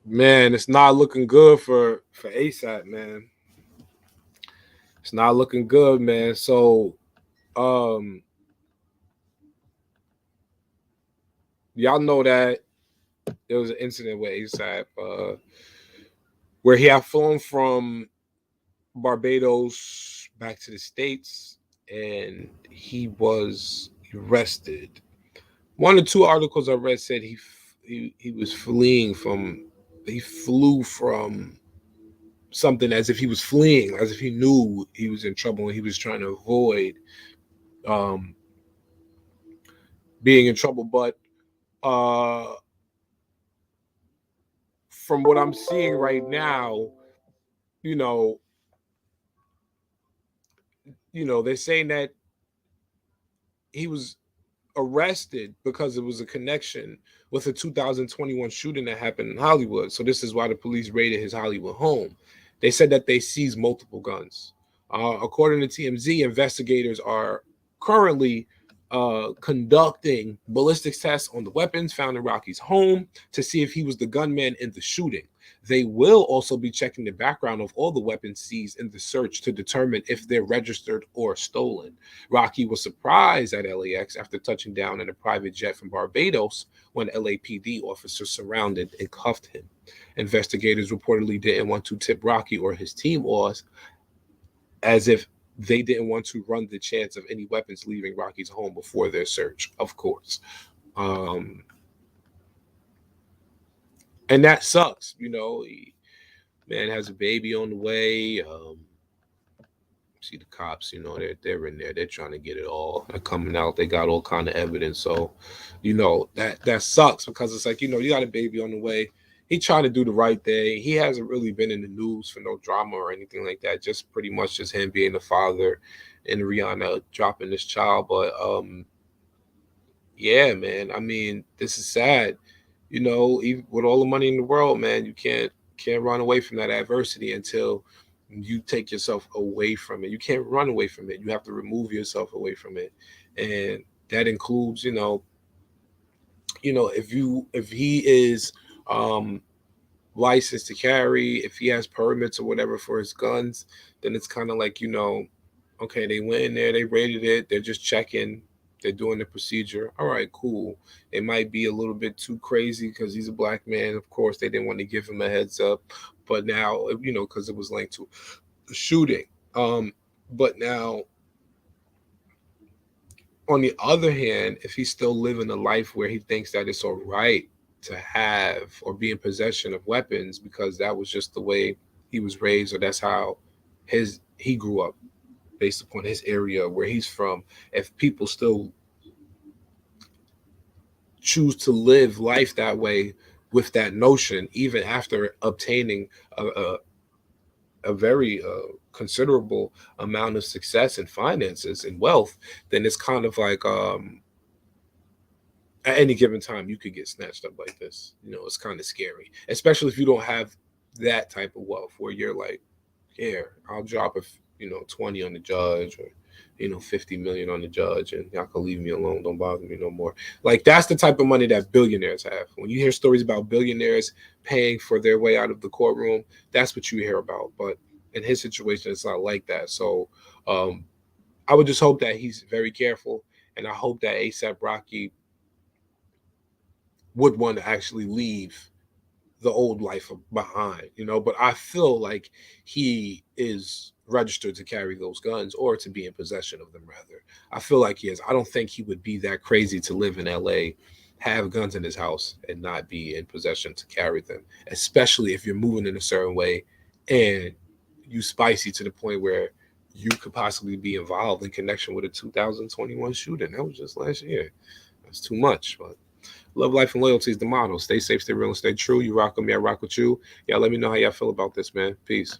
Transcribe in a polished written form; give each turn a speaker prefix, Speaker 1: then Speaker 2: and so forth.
Speaker 1: Man, it's not looking good for ASAP, man. It's not looking good, man. So, um, y'all know that there was an incident with ASAP, where he had flown from Barbados back to the States, and he was arrested. One or two articles I read said he was fleeing from he flew from something, as if he was fleeing, as if he knew he was in trouble and he was trying to avoid um, being in trouble. But uh, from what I'm seeing right now, you know, they're saying that he was arrested because it was a connection with a 2021 shooting that happened in Hollywood. So this is why the police raided his Hollywood home. They said that they seized multiple guns. According to TMZ, investigators are currently conducting ballistics tests on the weapons found in Rocky's home to see if he was the gunman in the shooting. They will also be checking the background of all the weapons seized in the search to determine if they're registered or stolen. Rocky was surprised at LAX after touching down in a private jet from Barbados when LAPD officers surrounded and cuffed him. Investigators reportedly didn't want to tip Rocky or his team off, as if they didn't want to run the chance of any weapons leaving Rocky's home before their search, of course. Um, and that sucks, man has a baby on the way. See the cops, they're in there. They're trying to get it all. They're coming out. They got all kind of evidence. So, that sucks, because it's like, you got a baby on the way. He trying to do the right thing. He hasn't really been in the news for no drama or anything like that. Just pretty much just him being the father and Rihanna dropping this child. But yeah, man. I mean, this is sad. Even with all the money in the world, man, you can't run away from that adversity until you take yourself away from it. You can't run away from it. You have to remove yourself away from it, and that includes, if he is um, licensed to carry, if he has permits or whatever for his guns, then it's kind of like, okay, they went in there, they raided it, they're just checking, they're doing the procedure. All right, cool. It might be a little bit too crazy because he's a black man. Of course, they didn't want to give him a heads up, but now, because it was linked to a shooting. But now, on the other hand, if he's still living a life where he thinks that it's all right to have or be in possession of weapons because that was just the way he was raised, or that's how he grew up based upon his area where he's from, if people still choose to live life that way with that notion, even after obtaining a very considerable amount of success and finances and wealth, then it's kind of like, at any given time you could get snatched up like this. It's kind of scary, especially if you don't have that type of wealth where you're like, here, I'll drop 20 on the judge, or 50 million on the judge, and y'all can leave me alone, don't bother me no more. Like, that's the type of money that billionaires have. When you hear stories about billionaires paying for their way out of the courtroom, that's what you hear about. But in his situation, it's not like that. So um I would just hope that he's very careful, and I hope that ASAP Rocky would want to actually leave the old life behind, but I feel like he is registered to carry those guns, or to be in possession of them, rather. I feel like he is. I don't think he would be that crazy to live in LA, have guns in his house, and not be in possession to carry them, especially if you're moving in a certain way and you spicy to the point where you could possibly be involved in connection with a 2021 shooting. That was just last year. That's too much. But love, life, and loyalty is the motto. Stay safe, stay real, and stay true. You rock with me, I rock with you. Y'all let me know how y'all feel about this, man. Peace.